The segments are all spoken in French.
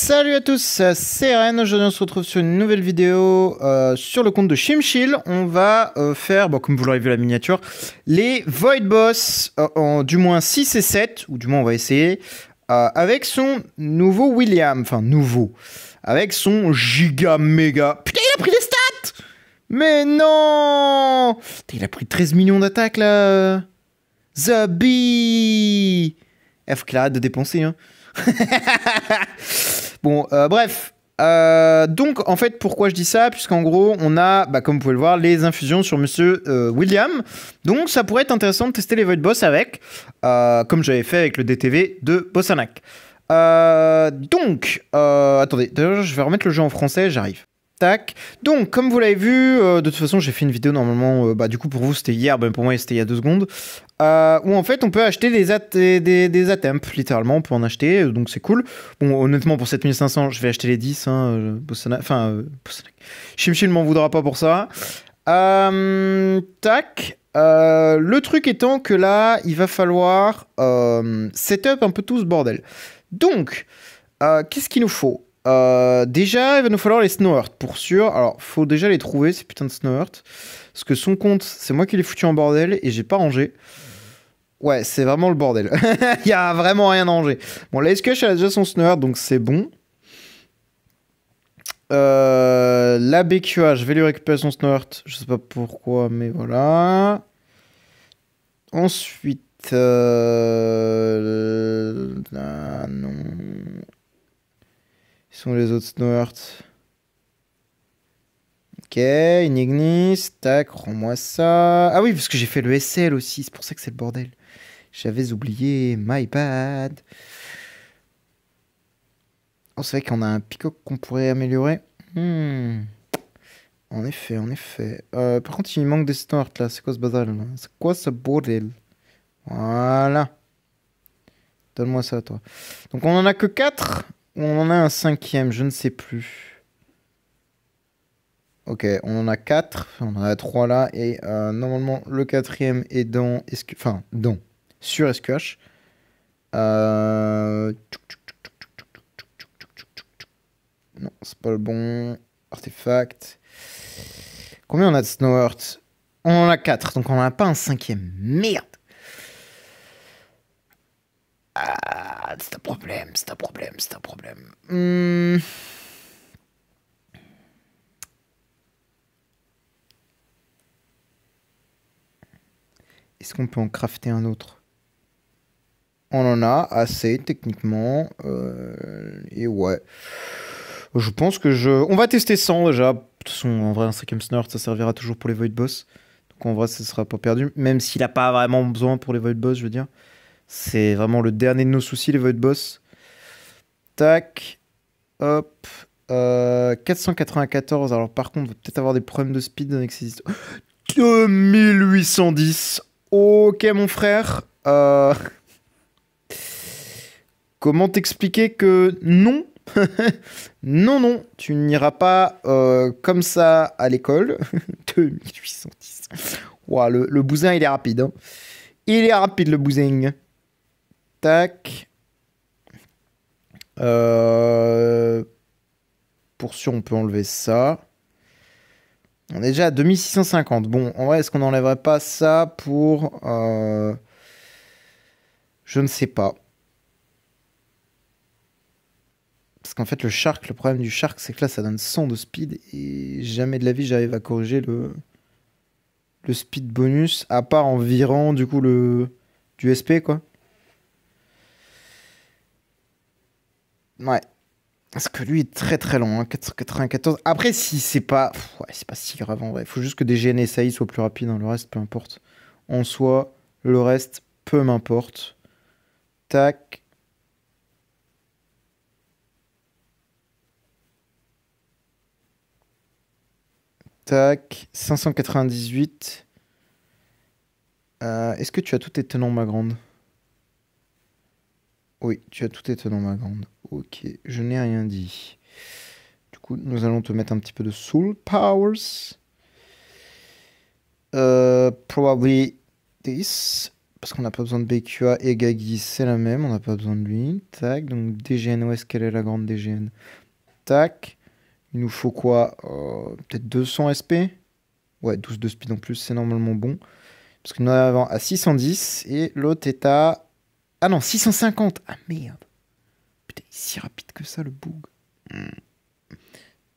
Salut à tous, c'est Ren. Aujourd'hui on se retrouve sur une nouvelle vidéo sur le compte de Shimchill. On va faire, bon, comme vous l'aurez vu la miniature, les Void Boss en du moins 6 et 7, ou du moins on va essayer, avec son nouveau William, enfin nouveau, avec son giga méga... Putain il a pris des stats. Mais non. Putain, il a pris 13 millions d'attaques là. Zabi. Faut qu'il arrête de dépenser hein. Bon, bref. Donc, en fait, pourquoi je dis ça? Puisqu'en gros, on a, comme vous pouvez le voir, les infusions sur Monsieur William. Donc, ça pourrait être intéressant de tester les Void Boss avec, comme j'avais fait avec le DTV de Bossanac. Attendez, d'ailleurs, je vais remettre le jeu en français, j'arrive. Tac. Donc, comme vous l'avez vu, de toute façon, j'ai fait une vidéo normalement, du coup, pour vous, c'était hier, pour moi, c'était il y a 2 secondes, où en fait, on peut acheter des attempts, littéralement, on peut en acheter, donc c'est cool. Bon, honnêtement, pour 7500, je vais acheter les 10, hein, Bossanac, Shimchill m'en voudra pas pour ça. Tac. Le truc étant que là, il va falloir setup un peu tout ce bordel. Donc, qu'est-ce qu'il nous faut? Déjà, il va nous falloir les Snowheart pour sûr. Alors, faut déjà les trouver, ces putains de Snowheart. Parce que son compte, c'est moi qui l'ai foutu en bordel et j'ai pas rangé. Ouais, c'est vraiment le bordel. Il y a vraiment rien à ranger. Bon, la SQH, elle a déjà son Snowheart, donc c'est bon. La BQA, je vais lui récupérer son Snowheart. Je sais pas pourquoi, mais voilà. Ensuite... Ah, non... Ils sont les autres Snowheart. Ok, Inignis, tac, rends-moi ça. Ah oui, parce que j'ai fait le SL aussi, c'est pour ça que c'est le bordel. J'avais oublié, my bad. Oh, c'est vrai qu'on a un peacock qu'on pourrait améliorer. En effet, en effet. Par contre, il manque des Snowheart là, c'est quoi ce bazar là? C'est quoi ce bordel? Voilà. Donne-moi ça, toi. Donc on en a que 4. Ou on en a un 5e, je ne sais plus. Ok, on en a 4. On en a 3 là. Et normalement, le 4e est dans... Enfin, dans... Sur SQH. Non, c'est pas le bon. Artefact. Combien on a de Snowheart? On en a 4, donc on n'en a pas un 5e. Merde! Ah, c'est un problème, c'est un problème, c'est un problème. Est-ce qu'on peut en crafter un autre? On en a assez, techniquement. Et ouais. Je pense que on va tester 100 déjà. De toute façon, en vrai, un 5e Snowheart, ça servira toujours pour les Void Boss. Donc en vrai, ça sera pas perdu. Même s'il n'a pas vraiment besoin pour les Void Boss, je veux dire. C'est vraiment le dernier de nos soucis, les Void Boss. Tac. Hop. 494. Alors par contre, on va peut-être avoir des problèmes de speed avec ces histoires. 2810. Ok, mon frère. Comment t'expliquer que non? Non, non, tu n'iras pas comme ça à l'école. 2810. Wow, le bousin, il est rapide. Hein. Il est rapide, le bousin. Tac. Pour sûr, on peut enlever ça. On est déjà à 2650. Bon, en vrai, est-ce qu'on n'enlèverait pas ça pour... Je ne sais pas. Parce qu'en fait, le problème du Shark, c'est que là, ça donne 100 de speed. Et jamais de la vie, j'arrive à corriger le speed bonus. À part en virant, du coup, du SP, quoi. Ouais. Parce que lui est très très long, hein, 494. Après, si c'est pas... ouais, c'est pas si grave en vrai. Il faut juste que des GNSAI soient plus rapides. Hein. Le reste, peu importe. En soi, le reste, peu m'importe. Tac. Tac. 598. Est-ce que tu as tout étonnant, ma grande? Oui, tu as tout étonnant, ma grande. Ok, je n'ai rien dit. Du coup, nous allons te mettre un petit peu de Soul Powers. Probably this. Parce qu'on n'a pas besoin de BQA et Gagi, c'est la même, on n'a pas besoin de lui. Tac, donc DGN, où est-ce qu'elle est la grande DGN? Tac. Il nous faut quoi? Peut-être 200 SP? Ouais, 12 de speed en plus, c'est normalement bon. Parce que nous en avons à 610 et l'autre est à... Ah non, 650! Ah merde! Putain, il est si rapide que ça, le bug.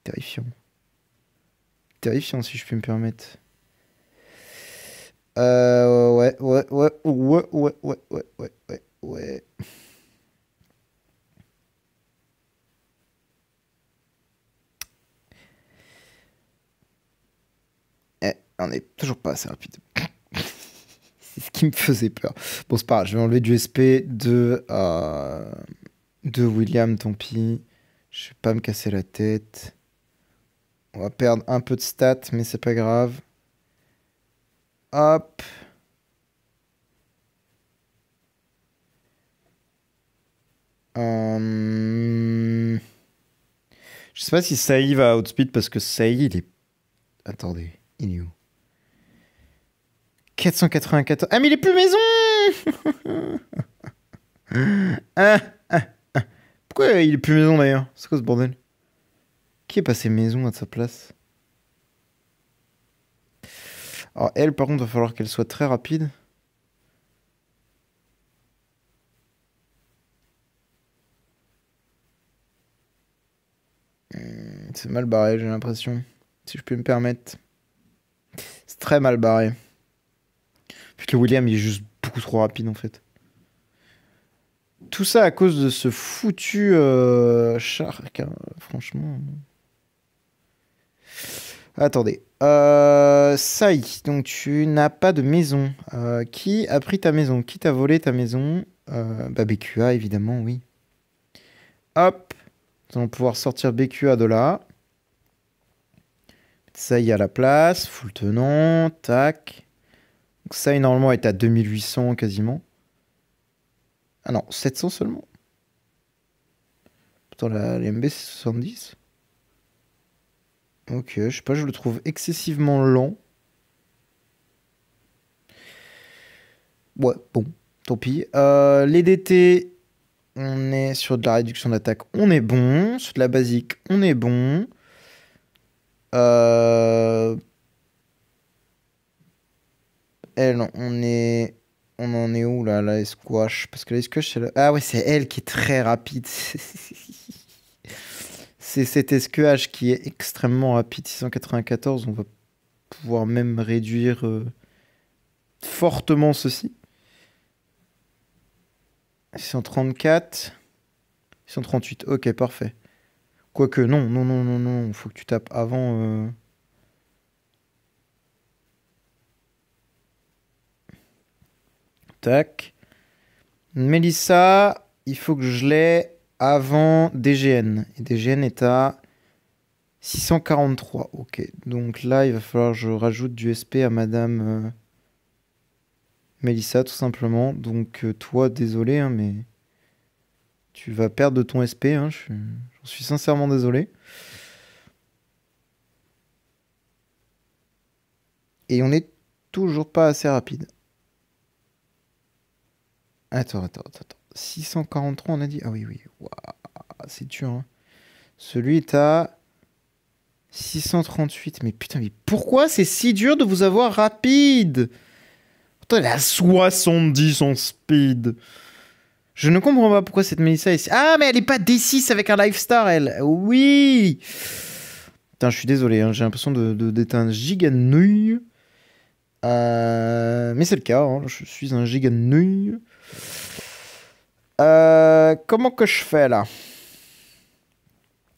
Terrifiant. Terrifiant, si je puis me permettre. Ouais. On est toujours pas assez rapide. C'est ce qui me faisait peur. Bon, c'est pas grave, je vais enlever du SP de William, tant pis. Je vais pas me casser la tête. On va perdre un peu de stats, mais c'est pas grave. Hop. Je sais pas si Saï va outspeed parce que Saï, il est... Attendez, il est où? 494. Ah, mais il est plus maison. Ah, ah, ah. Pourquoi il est plus maison d'ailleurs? C'est quoi ce bordel? Qui est passé maison à sa place? Alors elle, par contre, va falloir qu'elle soit très rapide. C'est mal barré, j'ai l'impression. Si je peux me permettre. C'est très mal barré. Puis que William, il est juste beaucoup trop rapide, en fait. Tout ça à cause de ce foutu Shark, hein, franchement. Attendez. Saï, donc tu n'as pas de maison. Qui a pris ta maison? Qui t'a volé ta maison? Bah BQA, évidemment, oui. Hop. Nous allons pouvoir sortir BQA de là. Saï à la place. Full tenant. Tac. Donc Saï, normalement, est à 2800 quasiment. Ah non, 700 seulement. Pourtant, la LMB, c'est 70. Ok, je sais pas, je le trouve excessivement lent. Ouais, bon, tant pis. Les DT, on est sur de la réduction d'attaque, on est bon. Sur de la basique, on est bon. Elle, On en est où là, la squash? Parce que la squash, c'est Ah ouais, c'est elle qui est très rapide. C'est cet SQH qui est extrêmement rapide. 694, on va pouvoir même réduire fortement ceci. 634. 638, ok, parfait. Quoique, non. Faut que tu tapes avant. Tac. Mélissa, il faut que je l'ai avant DGN. Et DGN est à 643. Ok, donc là, il va falloir que je rajoute du SP à Madame Mélissa, tout simplement. Donc toi, désolé, hein, mais tu vas perdre de ton SP. Hein, j'en suis sincèrement désolé. Et on n'est toujours pas assez rapide. Attends. 643, on a dit? Ah oui. Waouh, c'est dur, hein. Celui est à 638. Mais putain, mais pourquoi c'est si dur de vous avoir rapide? Pourtant, elle est à 70 en speed. Je ne comprends pas pourquoi cette Mélissa est ici. Ah, mais elle est pas D6 avec un Lifestar, elle. Oui. Putain, je suis désolé, hein, j'ai l'impression d'être un giga nouille. Mais c'est le cas, hein, je suis un giga nouille. Comment que je fais là?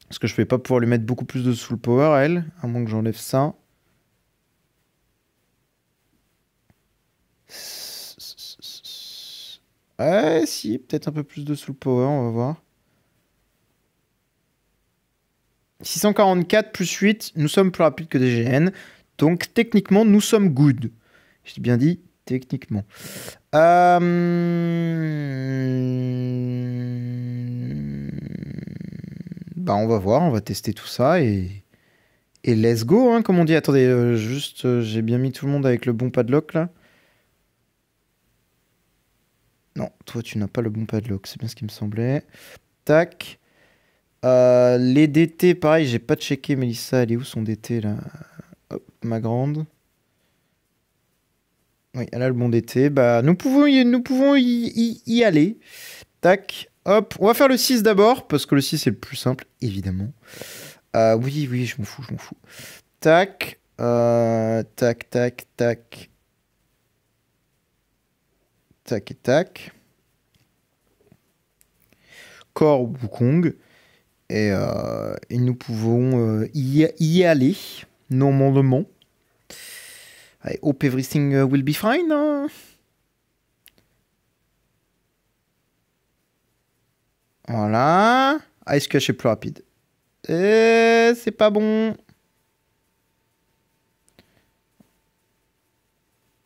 Parce que je vais pas pouvoir lui mettre beaucoup plus de soul power à elle, à moins que j'enlève ça. Ouais, si, peut-être un peu plus de soul power, on va voir. 644 plus 8, nous sommes plus rapides que des GN. Donc techniquement, nous sommes good. J'ai bien dit techniquement. Bah on va voir, on va tester tout ça et let's go, hein, comme on dit. Attendez, juste, j'ai bien mis tout le monde avec le bon padlock là. Non, toi, tu n'as pas le bon padlock. C'est bien ce qui me semblait. Tac. Les DT, pareil, j'ai pas checké. Mélissa, elle est où son DT, là? Hop, ma grande. Oui, elle a le bon DT. Bah, nous pouvons y aller. Tac. Hop. On va faire le 6 d'abord, parce que le 6 est le plus simple, évidemment. Oui, oui, je m'en fous, je m'en fous. Tac. Tac, tac, tac. Tac et tac. Corps Wukong. Et nous pouvons y aller, normalement. I hope everything will be fine. Hein. Voilà. Ice Cash est plus rapide. Et c'est pas bon.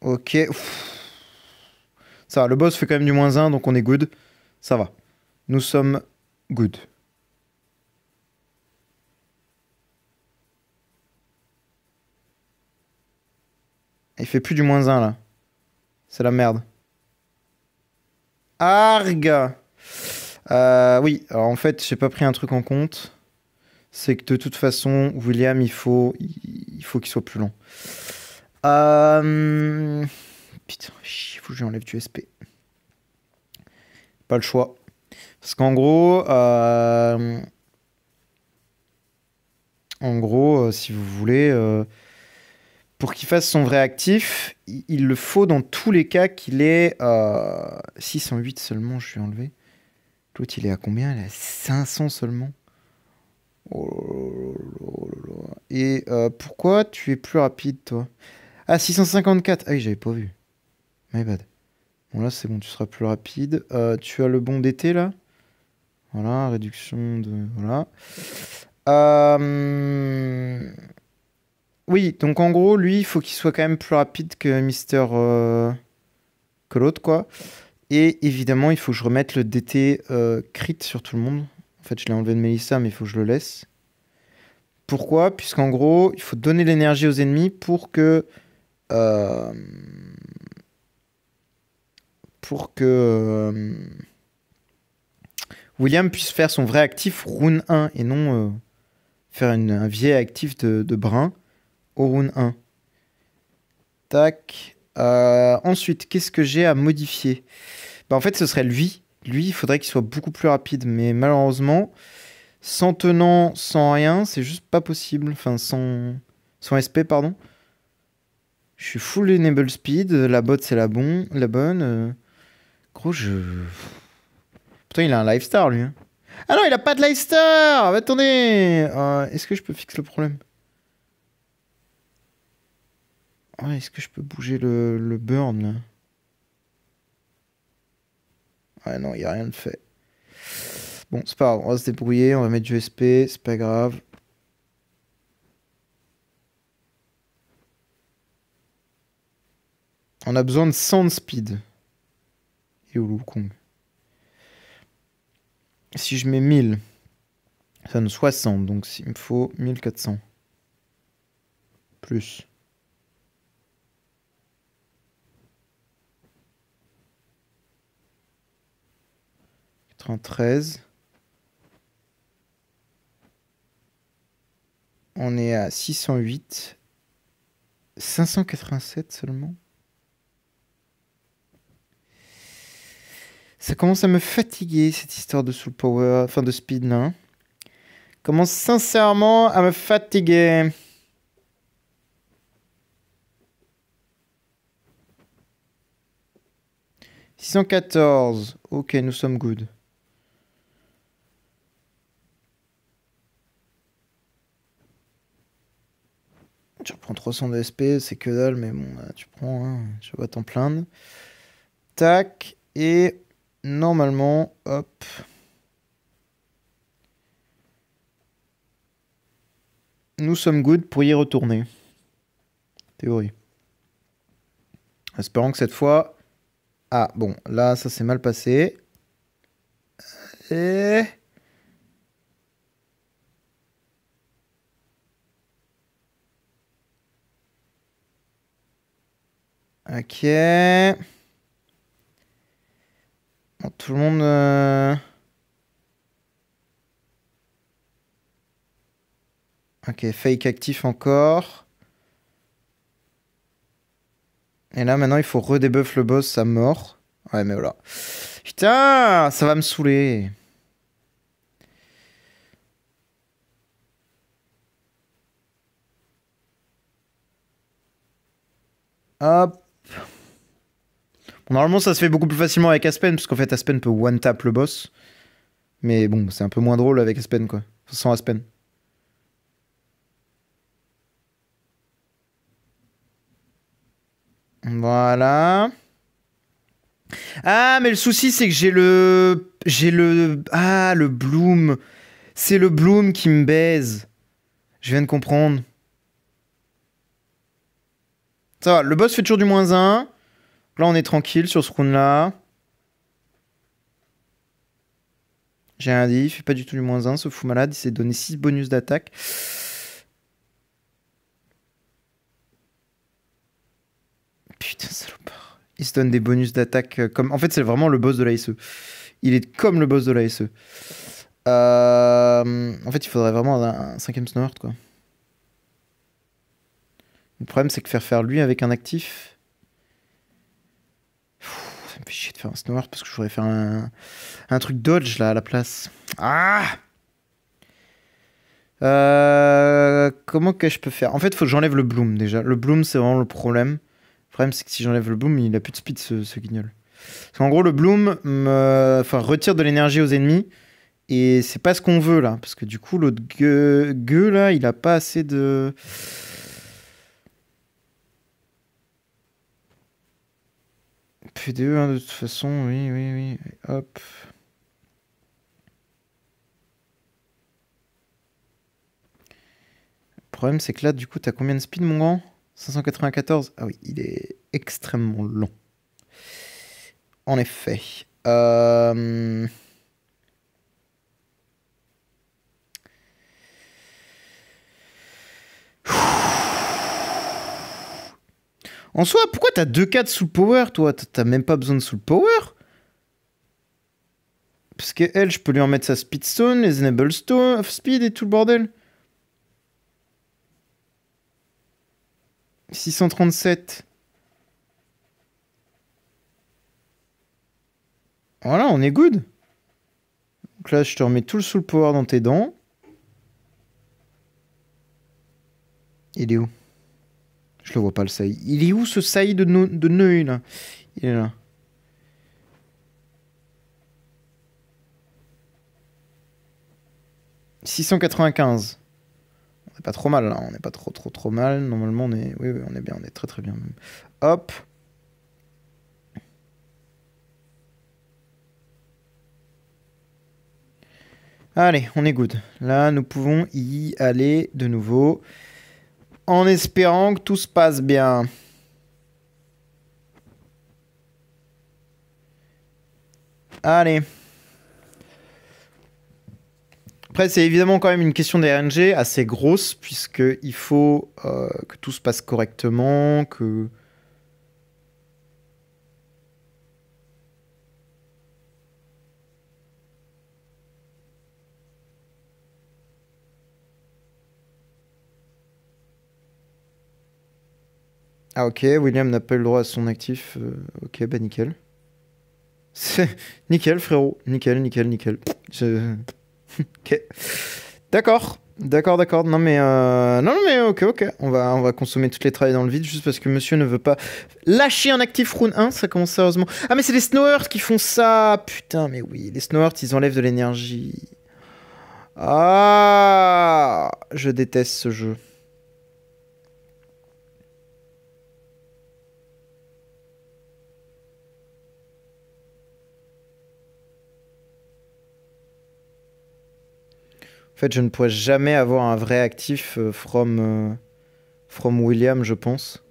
Ok. Ouf. Ça va, le boss fait quand même du -1, donc on est good. Ça va. Nous sommes good. Il fait plus du -1 là. C'est la merde. Arg. Oui, alors en fait, j'ai pas pris un truc en compte. C'est que de toute façon, William, il faut qu'il soit plus lent. Putain, il faut que je lui enlève du SP. Pas le choix. Parce qu'en gros, si vous voulez, pour qu'il fasse son vrai actif, il le faut dans tous les cas qu'il ait 608 seulement, je vais enlever. L'autre, il est à combien? Il est à 500 seulement. Oh là là. Et pourquoi tu es plus rapide, toi? Ah, 654. Ah oui, j'avais pas vu. My bad. Bon, là, c'est bon, tu seras plus rapide. Tu as le bon d'été, là? Voilà, réduction de... Voilà. Oui, donc en gros, lui, il faut qu'il soit quand même plus rapide que Mister... que l'autre, quoi. Et évidemment, il faut que je remette le DT crit sur tout le monde. En fait, je l'ai enlevé de Mélissa, mais il faut que je le laisse. Pourquoi? Puisqu'en gros, il faut donner l'énergie aux ennemis euh, pour que William puisse faire son vrai actif rune 1 et non faire un vieil actif de brun au rune 1. Tac. Ensuite, qu'est-ce que j'ai à modifier? Bah, en fait, ce serait lui. Lui, il faudrait qu'il soit beaucoup plus rapide. Mais malheureusement, sans tenant, sans rien, c'est juste pas possible. Enfin, sans SP, pardon. Je suis full enable speed. La bot, c'est la bonne. Gros, Putain, il a un lifestyle, lui. Hein. Ah non, il a pas de lifestyle. Attendez. Est-ce que je peux fixer le problème? Ouais, est-ce que je peux bouger le burn, là? Ouais, non, il n'y a rien de fait. Bon, c'est pas grave, on va se débrouiller, on va mettre du SP, c'est pas grave. On a besoin de 100 de speed. Il est où Wukong? Si je mets 1000, ça donne 60, donc il me faut 1400. Plus. 93. On est à 608. 587 seulement. Ça commence à me fatiguer cette histoire de soul power, enfin de speed là. Commence sincèrement à me fatiguer. « 614. Ok, nous sommes good. Tu reprends 300 de SP, c'est que dalle, mais bon, là, tu prends, hein, je vais t'en plaindre. Tac, et normalement, hop. Nous sommes good pour y retourner. Théorie. Espérons que cette fois... Ah, bon, là, ça s'est mal passé. Et... Ok. Bon, tout le monde... Ok, fake actif encore. Et là, maintenant, il faut redebuff le boss à mort. Ouais, mais voilà. Putain, ça va me saouler. Hop. Bon, normalement, ça se fait beaucoup plus facilement avec Aspen, parce qu'en fait, Aspen peut one-tap le boss. Mais bon, c'est un peu moins drôle avec Aspen, quoi. Sans Aspen. Voilà. Ah, mais le souci, c'est que j'ai le... Ah, le Bloom. C'est le Bloom qui me baise. Je viens de comprendre. Ça va, le boss fait toujours du -1. Là, on est tranquille sur ce round-là. J'ai rien dit, il fait pas du tout du -1, ce fou malade. Il s'est donné 6 bonus d'attaque. Putain, salopard. Il se donne des bonus d'attaque comme... En fait, c'est vraiment le boss de l'ASE. Il est comme le boss de l'ASE. En fait, il faudrait vraiment un 5ème Snowheart, quoi. Le problème, c'est que faire lui avec un actif... Ça me fait chier de faire un Snowheart parce que je voudrais faire un truc dodge, là, à la place. Ah! Comment que je peux faire? En fait, il faut que j'enlève le Bloom, déjà. Le Bloom, c'est vraiment le problème. Le problème, c'est que si j'enlève le Bloom, il a plus de speed, ce guignol. Parce qu'en gros, le Bloom retire de l'énergie aux ennemis. Et c'est pas ce qu'on veut, là. Parce que du coup, l'autre gueux, là, il a pas assez de... PD2, hein, de toute façon, oui, oui, oui. Hop. Le problème, c'est que là, du coup, t'as combien de speed, mon grand? 594? Ah oui, il est extrêmement long. En effet. En soi, pourquoi t'as 2 4 sous le power, toi? T'as même pas besoin de sous le power? Parce que elle, je peux lui en mettre sa speedstone, les enable stone, of speed et tout le bordel. 637. Voilà, on est good. Donc là, je te remets tout le soul power dans tes dents. Il est où? Je le vois pas, le saï. Il est où, ce saï de Neuil, là? Il est là. « 695. On n'est pas trop mal, là. On n'est pas trop mal. Normalement, on est... Oui, on est bien. On est très bien, même. Hop. Allez, on est good. Là, nous pouvons y aller de nouveau. En espérant que tout se passe bien. Allez. Après, c'est évidemment quand même une question des RNG assez grosse, puisqu'il faut que tout se passe correctement, que... Ah ok, William n'a pas eu le droit à son actif. Ok, bah nickel. Nickel, frérot. Nickel. Ok. D'accord. Non mais ok. On va consommer toutes les travails dans le vide juste parce que monsieur ne veut pas lâcher un actif rune 1, ça commence sérieusement. Ah mais c'est les Snowhearts qui font ça. Putain, mais oui, les Snowhearts, ils enlèvent de l'énergie. Ah, je déteste ce jeu. En fait, je ne pourrais jamais avoir un vrai actif from William, je pense.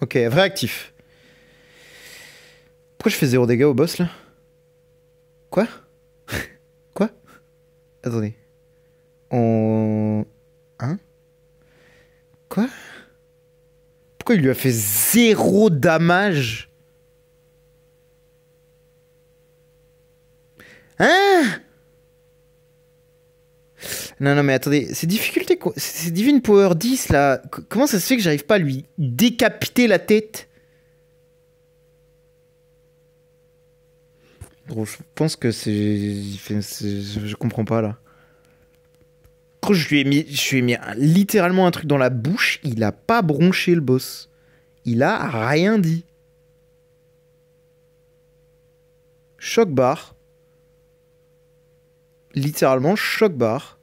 Ok, vrai actif. Pourquoi je fais 0 dégâts au boss, là? Quoi? Attendez. On... Hein? Quoi? Pourquoi il lui a fait 0 damage? Hein? Non, non, mais attendez, c'est difficulté quoi? C'est Divine Power 10 là. Comment ça se fait que j'arrive pas à lui décapiter la tête? Gros, je pense que c'est. Je comprends pas là. Gros, je lui ai mis littéralement un truc dans la bouche. Il a pas bronché le boss. Il a rien dit. Choc bar. Littéralement choc bar.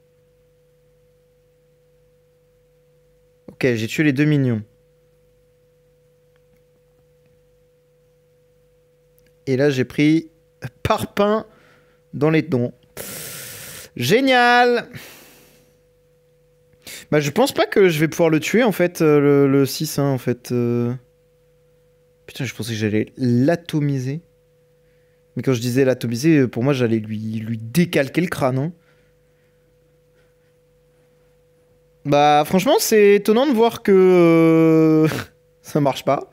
Ok, j'ai tué les 2 minions. Et là, j'ai pris parpaing dans les dents. Génial! Bah, je pense pas que je vais pouvoir le tuer, en fait, le 6, hein, en fait. Putain, je pensais que j'allais l'atomiser. Mais quand je disais l'atomiser, pour moi, j'allais lui décalquer le crâne, hein. Bah, franchement, c'est étonnant de voir que ça marche pas.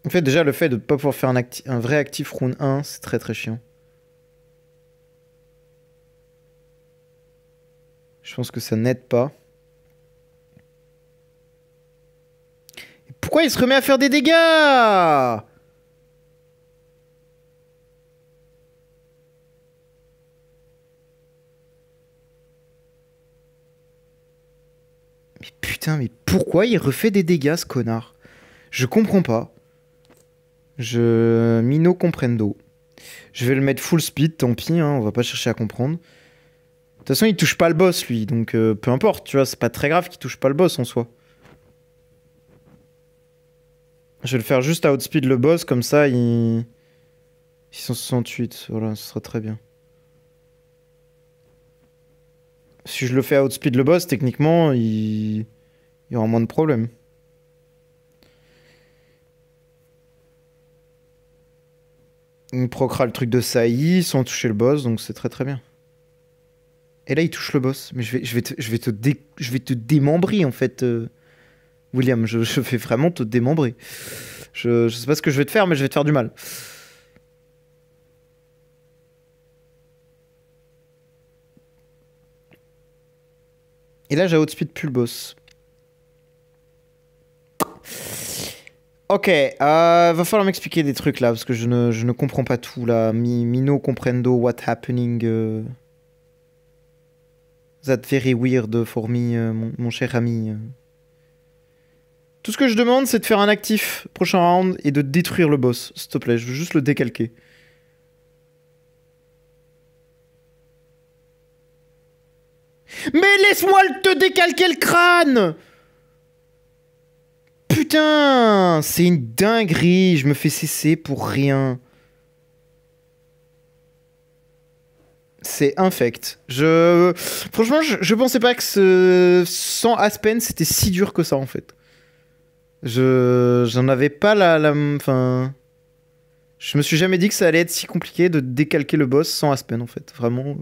En fait, déjà, le fait de ne pas pouvoir faire un vrai actif round 1, c'est très très chiant. Je pense que ça n'aide pas. Et pourquoi il se remet à faire des dégâts? Mais putain, mais pourquoi il refait des dégâts, ce connard? Je comprends pas. Mino comprendo. Je vais le mettre full speed, tant pis, hein, on va pas chercher à comprendre. De toute façon, il touche pas le boss, lui, donc peu importe, tu vois, c'est pas très grave qu'il touche pas le boss en soi. Je vais le faire juste à outspeed le boss, comme ça, il... 668, voilà, ce sera très bien. Si je le fais à outspeed le boss, techniquement, il y aura moins de problèmes. Il procra le truc de Saï sans toucher le boss, donc c'est très très bien. Et là, il touche le boss. Mais je vais te démembrer, en fait, William. Je vais vraiment te démembrer. Je sais pas ce que je vais te faire, mais je vais te faire du mal. Et là, j'ai outspeed plus le boss. Ok, va falloir m'expliquer des trucs là, parce que je ne comprends pas tout là. Mino comprendo what happening. That very weird for me, mon cher ami. Tout ce que je demande, c'est de faire un actif prochain round et de détruire le boss. S'il te plaît, je veux juste le décalquer. Mais laisse-moi te décalquer le crâne! Putain, c'est une dinguerie. Je me fais cesser pour rien. C'est infect. Franchement, je pensais pas que sans Aspen, c'était si dur que ça, en fait. J'en avais pas enfin... Je me suis jamais dit que ça allait être si compliqué de décalquer le boss sans Aspen, en fait. Vraiment...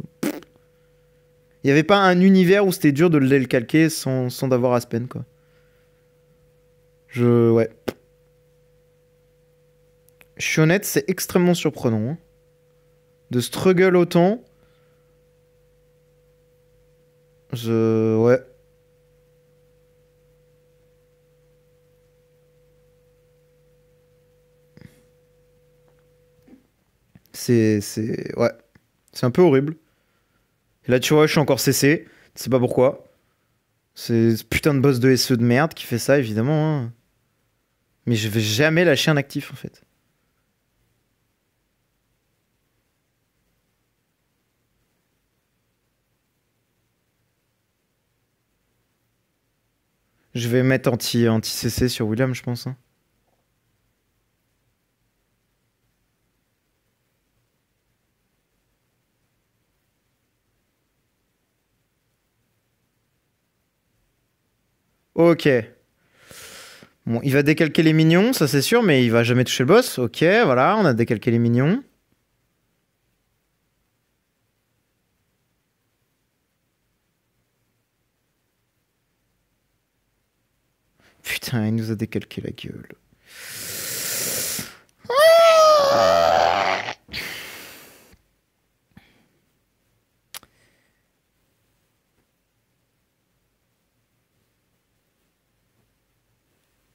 Il n'y avait pas un univers où c'était dur de le décalquer sans d'avoir Aspen, quoi. Ouais. Je suis honnête, c'est extrêmement surprenant. Hein. De struggle autant. Ouais. Ouais. C'est un peu horrible. Et là, tu vois, je suis encore CC. Tu sais pas pourquoi. C'est ce putain de boss de SE de merde qui fait ça, évidemment. Hein. Mais je vais jamais lâcher un actif, en fait. Je vais mettre anti-CC sur William, je pense. Hein. Ok. Bon, il va décalquer les minions, ça c'est sûr, mais il va jamais toucher le boss. Ok, voilà, on a décalqué les minions. Putain, il nous a décalqué la gueule.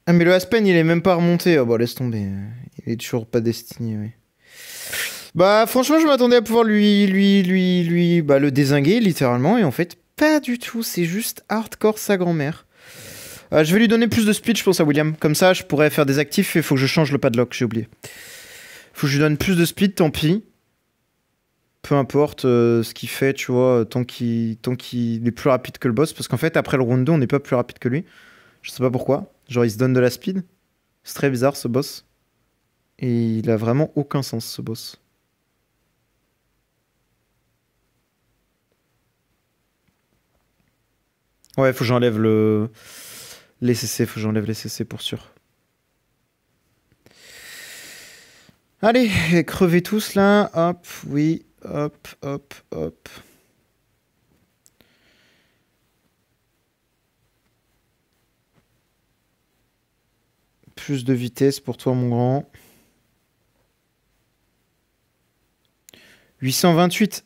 Ah mais le Aspen il est même pas remonté. Oh bah laisse tomber. Il est toujours pas destiné, oui. Bah franchement je m'attendais à pouvoir bah, le dézinguer littéralement et en fait pas du tout. C'est juste hardcore sa grand-mère. Je vais lui donner plus de speed je pense à William. Comme ça je pourrais faire des actifs et il faut que je change le padlock, j'ai oublié. Faut que je lui donne plus de speed, tant pis. Peu importe ce qu'il fait, tu vois, tant qu'il est plus rapide que le boss. Parce qu'en fait après le round 2 on n'est pas plus rapide que lui. Je sais pas pourquoi. Genre il se donne de la speed. C'est très bizarre ce boss. Et il a vraiment aucun sens ce boss. Ouais, faut que j'enlève les CC, faut que j'enlève les CC pour sûr. Allez, crevez tous là. Hop, oui. Hop, hop, hop. Plus de vitesse pour toi, mon grand. 828.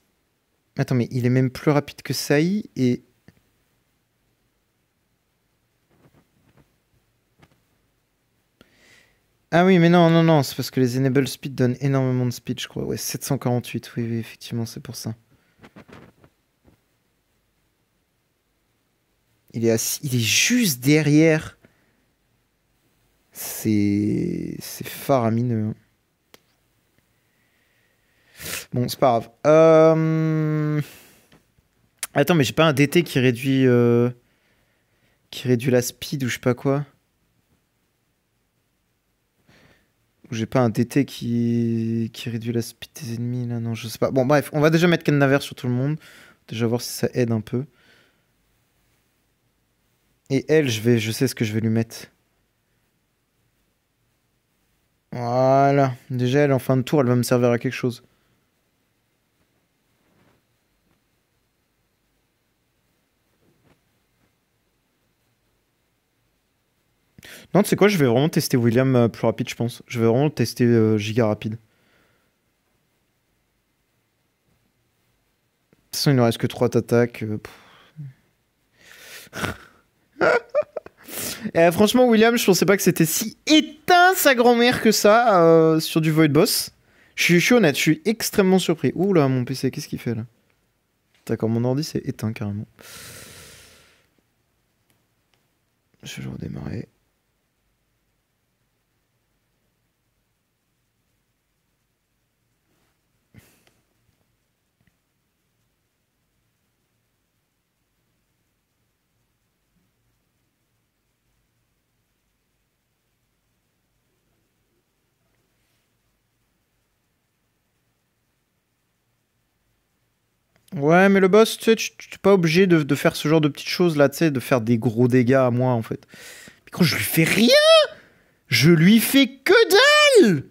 Attends, mais il est même plus rapide que Saï et... Ah oui, mais non, non, non, c'est parce que les Enable Speed donnent énormément de speed, je crois. Ouais, 748, oui, oui, effectivement, c'est pour ça. Il est juste derrière. C'est faramineux. Bon, c'est pas grave. Attends, mais j'ai pas un DT qui réduit la speed ou je sais pas quoi. Ou j'ai pas un DT qui réduit la speed des ennemis là, non, je sais pas. Bon, bref, on va déjà mettre Cannaver sur tout le monde. Déjà voir si ça aide un peu. Et elle, je sais ce que je vais lui mettre. Voilà. Déjà, elle, en fin de tour, elle va me servir à quelque chose. Non, tu sais quoi, je vais vraiment tester William plus rapide, je pense. Je vais vraiment tester giga rapide. De toute façon, il ne reste que 3 attaques. Franchement, William, je pensais pas que c'était si éteint sa grand-mère que ça sur du Void Boss. Je suis honnête, je suis extrêmement surpris. Ouh là, mon PC, qu'est-ce qu'il fait là? D'accord, mon ordi c'est éteint carrément. Je vais le redémarrer. Ouais, mais le boss, tu sais, tu t'es pas obligé de faire ce genre de petites choses là, tu sais, de faire des gros dégâts à moi en fait. Mais quand je lui fais rien, je lui fais que dalle.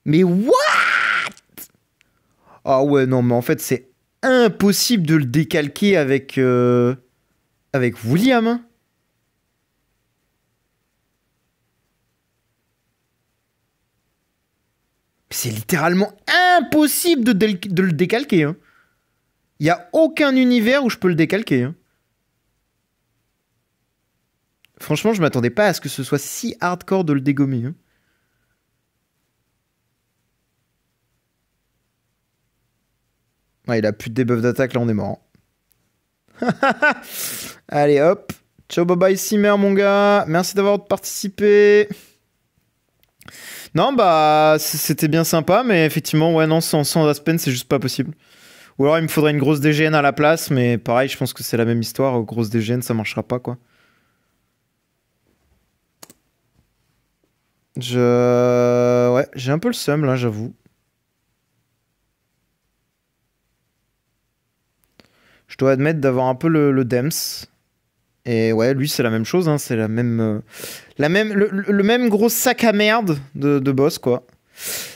Mais what? Ah ouais, non, mais en fait, c'est impossible de le décalquer avec William. Hein. C'est littéralement impossible de le décalquer. Hein. Il n'y a aucun univers où je peux le décalquer. Hein. Franchement, je m'attendais pas à ce que ce soit si hardcore de le dégommer. Hein. Ouais, il a plus de debuff d'attaque, là on est mort. Allez hop. Ciao bye bye Simmer mon gars. Merci d'avoir participé. Non bah c'était bien sympa mais effectivement ouais non sans Aspen c'est juste pas possible. Ou alors il me faudrait une grosse DGN à la place mais pareil je pense que c'est la même histoire. Grosse DGN ça marchera pas quoi. Ouais j'ai un peu le seum là j'avoue. Je dois admettre d'avoir un peu le Dems. Et ouais, lui, c'est la même chose, hein, c'est le même gros sac à merde de boss, quoi.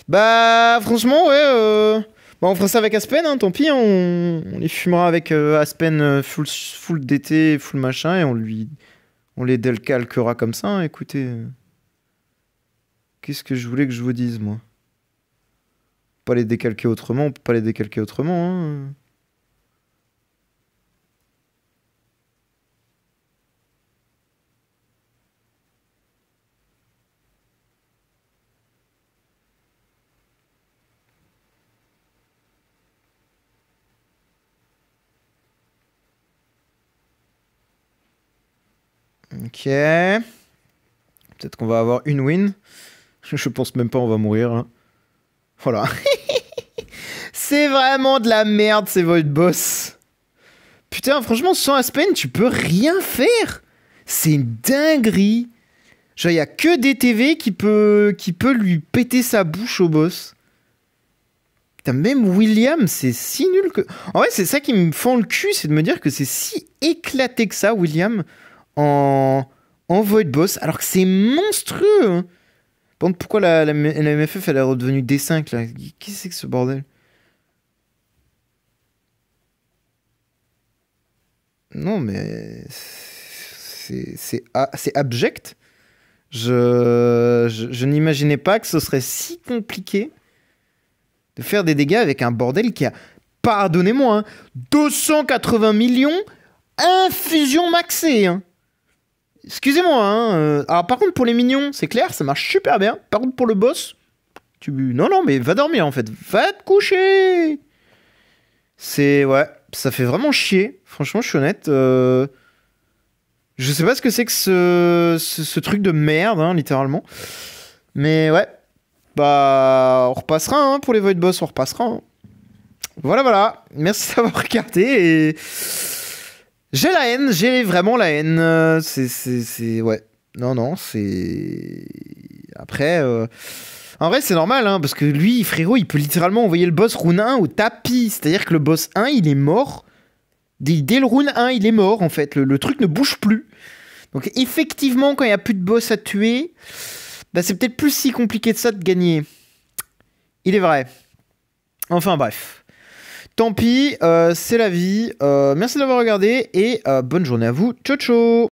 Bah, franchement, ouais, bah, on fera ça avec Aspen, hein, tant pis, hein, on les fumera avec Aspen full DT, full machin, et on les décalquera comme ça, hein, écoutez. Qu'est-ce que je voulais que je vous dise, moi? Pas les décalquer autrement, on peut pas les décalquer autrement, hein. Ok. Peut-être qu'on va avoir une win. Je pense même pas on va mourir. Hein. Voilà. C'est vraiment de la merde ces Void Boss. Putain, franchement, sans Aspen, tu peux rien faire. C'est une dinguerie. Genre, il y a que DTV qui peut lui péter sa bouche au boss. Putain, même William, c'est si nul que... En vrai, c'est ça qui me fend le cul, c'est de me dire que c'est si éclaté que ça, William, en Void Boss, alors que c'est monstrueux. Hein. Par contre, pourquoi la MFF, elle est redevenue D5, là? Qu'est-ce que c'est que ce bordel? Non, mais... C'est abject. Je n'imaginais pas que ce serait si compliqué de faire des dégâts avec un bordel qui a, pardonnez-moi, hein, 280 millions infusion maxée. Hein. Excusez-moi. Hein, alors par contre pour les minions, c'est clair, ça marche super bien. Par contre pour le boss, non non mais va dormir en fait, va te coucher. C'est ouais, ça fait vraiment chier. Franchement, je suis honnête. Je sais pas ce que c'est que ce truc de merde, hein, littéralement. Mais ouais. Bah, on repassera hein, pour les Void Boss, on repassera. Hein. Voilà, voilà. Merci d'avoir regardé et... J'ai la haine, j'ai vraiment la haine. Ouais. Non, non, c'est... Après... En vrai, c'est normal, hein, parce que lui, frérot, il peut littéralement envoyer le boss rune 1 au tapis. C'est-à-dire que le boss 1, il est mort. Dès le rune 1, il est mort, en fait. Le truc ne bouge plus. Donc, effectivement, quand il n'y a plus de boss à tuer, bah, c'est peut-être plus si compliqué de ça de gagner. Il est vrai. Enfin, bref. Tant pis, c'est la vie. Merci d'avoir regardé et bonne journée à vous. Ciao, ciao!